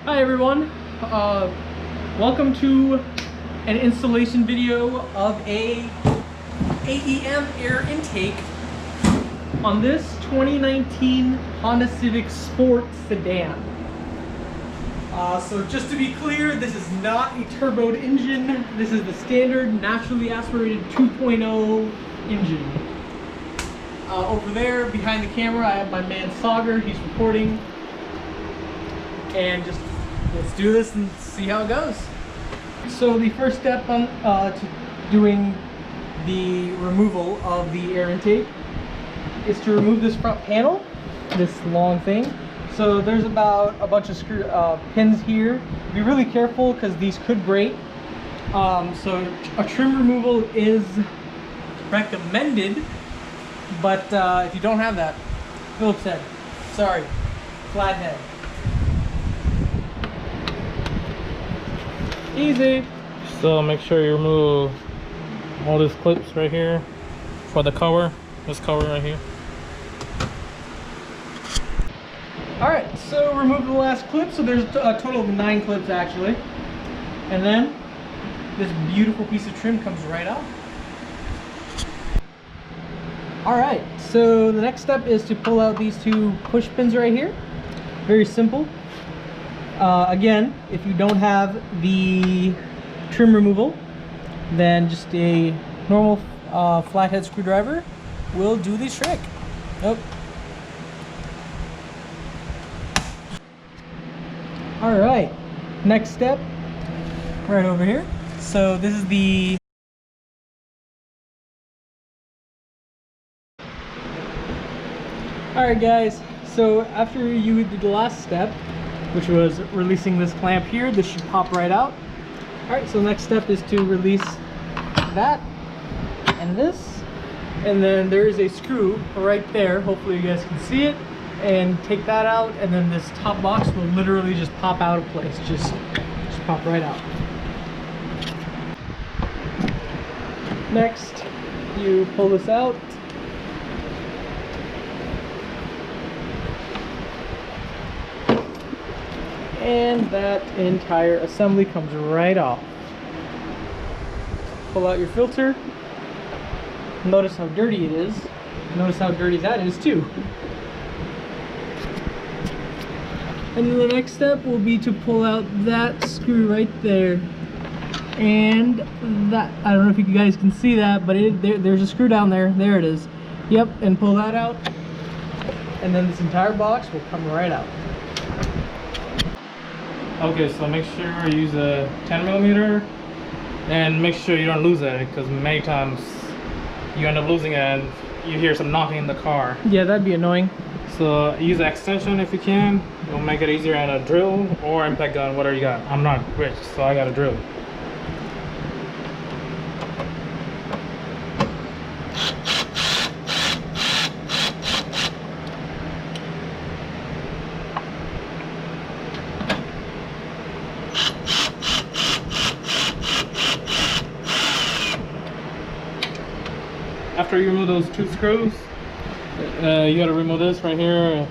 Hi everyone, welcome to an installation video of a AEM air intake on this 2019 Honda Civic Sport sedan. So just to be clear, this is not a turboed engine. This is the standard naturally aspirated 2.0 engine. Over there behind the camera I have my man Sagar. He's recording. And just let's do this and see how it goes. So the first step on to doing the removal of the air intake is to remove this front panel, this long thing. So there's about a bunch of pins here. Be really careful because these could break. So a trim removal is recommended, but if you don't have that, Phillips head. Sorry, flat head. Easy. So make sure you remove all these clips right here for the cover. This cover right here. Alright, so remove the last clip. So there's a total of 9 clips actually. And then this beautiful piece of trim comes right off. Alright, so the next step is to pull out these 2 push pins right here. Very simple. Again, if you don't have the trim removal, then just a normal flathead screwdriver will do the trick. Nope. Alright, next step, right over here. So this is the Alright guys, so after you did the last step, which was releasing this clamp here, this should pop right out. Alright, so the next step is to release that and this, and then there is a screw right there, hopefully you guys can see it, and take that out, and then this top box will literally just pop out of place, just pop right out. Next, you pull this out. And that entire assembly comes right off. Pull out your filter. Notice how dirty it is. Notice how dirty that is too. And then the next step will be to pull out that screw right there. And that, I don't know if you guys can see that, but there's a screw down there. There it is. Yep, and pull that out. And then this entire box will come right out. Okay, so make sure you use a 10mm and make sure you don't lose it, because many times you end up losing it and you hear some knocking in the car. Yeah, that'd be annoying. So use an extension if you can. It'll make it easier, and a drill or impact gun, whatever you got. I'm not rich, so I got a drill. After you remove those 2 screws, you gotta remove this right here.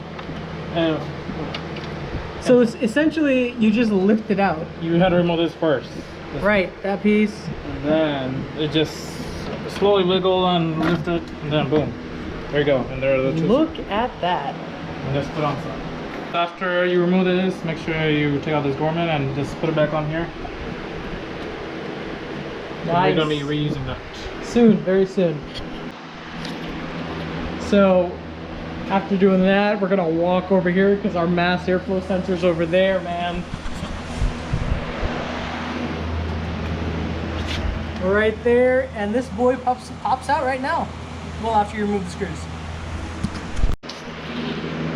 So it's essentially you just lift it out. You had to remove this first. Right, that piece. And then it just slowly wiggle and lift it, and then boom. There you go. And there are the 2. Look at that. And just put on some. After you remove this, make sure you take out this dormant and just put it back on here. Nice. We're gonna be reusing that soon, very soon. So after doing that, we're gonna walk over here because our mass airflow sensor's over there, man. Right there, and this boy pops out right now. Well, after you remove the screws.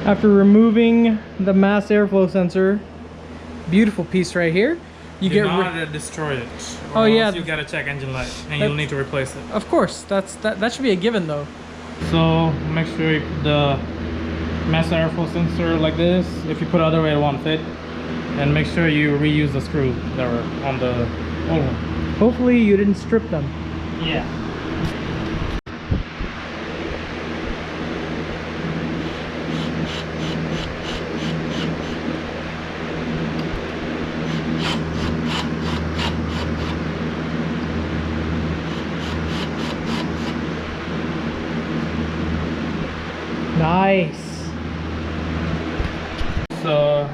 After removing the mass airflow sensor, beautiful piece right here. You get to destroy it. Oh yeah, you gotta check engine light, and you'll need to replace it. Of course, that should be a given though. So make sure you put the mass airflow sensor like this. If you put it other way, it won't fit. And make sure you reuse the screws that are on the old one. Hopefully you didn't strip them. Yeah.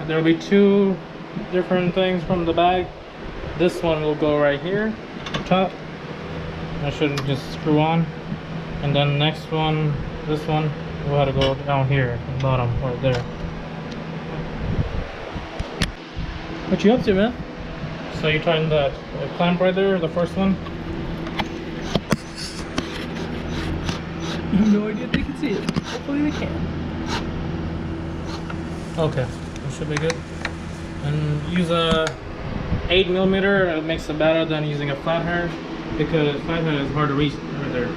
there will be two different things from the bag. This one will go right here, top. I should just screw on. And then next one, this one, will have to go down here, the bottom, right there. What you up to, man? So you tighten that clamp right there, the first one. You have no idea if they can see it. Hopefully they can. Okay, that should be good. And use a 8mm. It makes it better than using a flathead, because flathead is hard to reach right there.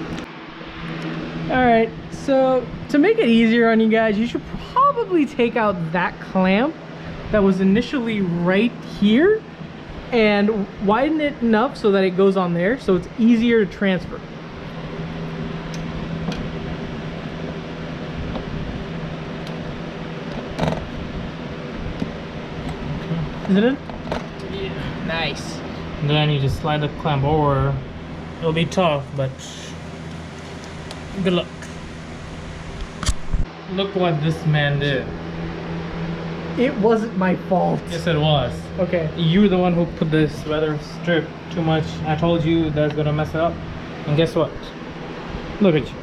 Alright, so to make it easier on you guys, you should probably take out that clamp that was initially right here and widen it enough so that it goes on there, so it's easier to transfer. Is it in? Yeah. Nice. And then you just slide the clamp over. It'll be tough, but good luck. Look what this man did. It wasn't my fault. Yes, it was. Okay. You're the one who put this weather strip too much. I told you that's gonna mess it up. And guess what? Look at you.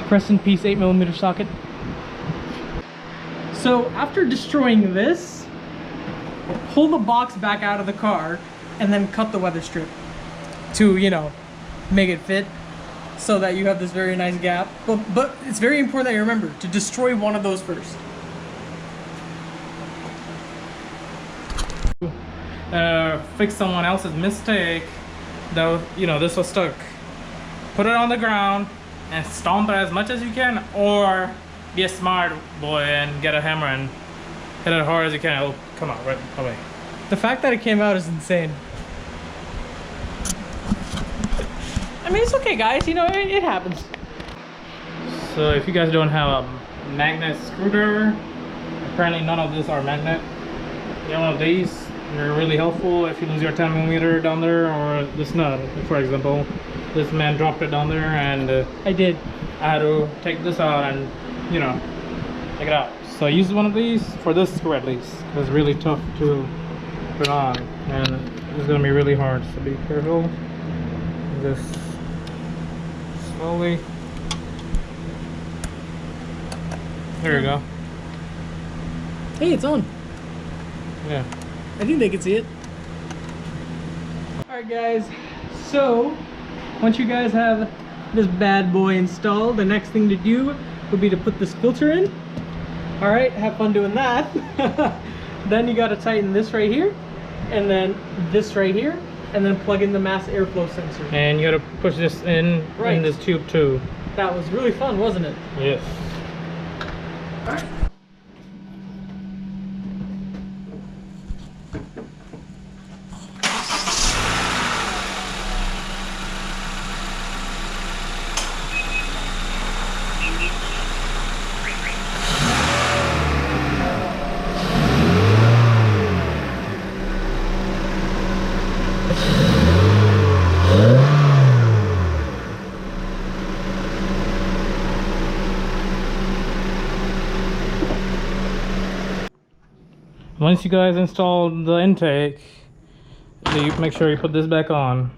Rest in peace, 8mm socket. So after destroying this, pull the box back out of the car and then cut the weather strip to, you know, make it fit so that you have this very nice gap. But it's very important that you remember to destroy one of those first. Fix someone else's mistake. Though, you know, this was stuck. Put it on the ground and stomp it as much as you can, or be a smart boy and get a hammer and hit it as hard as you can. It'll come out right away. The fact that it came out is insane. I mean, it's okay, guys. You know, it happens. So if you guys don't have a magnet screwdriver, apparently none of these are magnet. Get one of these. They're really helpful if you lose your 10mm down there, or this nut, for example. This man dropped it down there, and I did. I had to take this out and, you know, take it out. So I used one of these for this screw at least. It's really tough to put on, and it's gonna be really hard. So be careful. Just slowly. There you go. Hey, it's on. Yeah. I think they can see it. Alright guys, so once you guys have this bad boy installed, the next thing to do would be to put this filter in. Alright, have fun doing that. Then you gotta tighten this right here, and then this right here, and then plug in the mass airflow sensor. And you gotta push this in this tube too. That was really fun, wasn't it? Yes. Alright. Once you guys install the intake, you make sure you put this back on.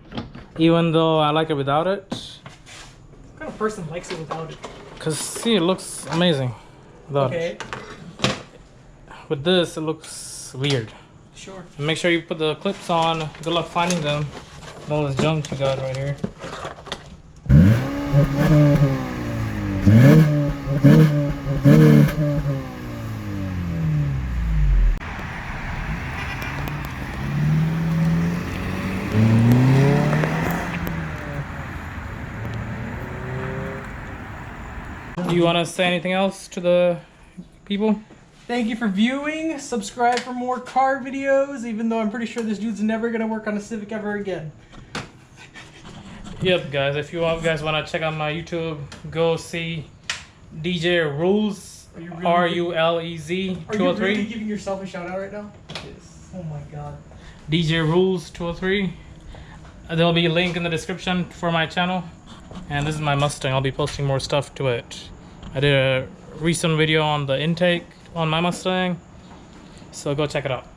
Even though I like it without it. What kind of person likes it without it? Cause see, it looks amazing without Okay. it. With this, it looks weird. Sure. And make sure you put the clips on. Good luck finding them. All this junk you got right here. Do you want to say anything else to the people? Thank you for viewing. Subscribe for more car videos, even though I'm pretty sure this dude's never gonna work on a Civic ever again. Yep, guys, if you guys want to check out my YouTube, go see DJ Rules, R-U-L-E-Z 203. Are you really giving yourself a shout out right now? Yes. Oh my god. DJ Rules 203. There'll be a link in the description for my channel. And this is my Mustang. I'll be posting more stuff to it. I did a recent video on the intake on my Mustang. So go check it out.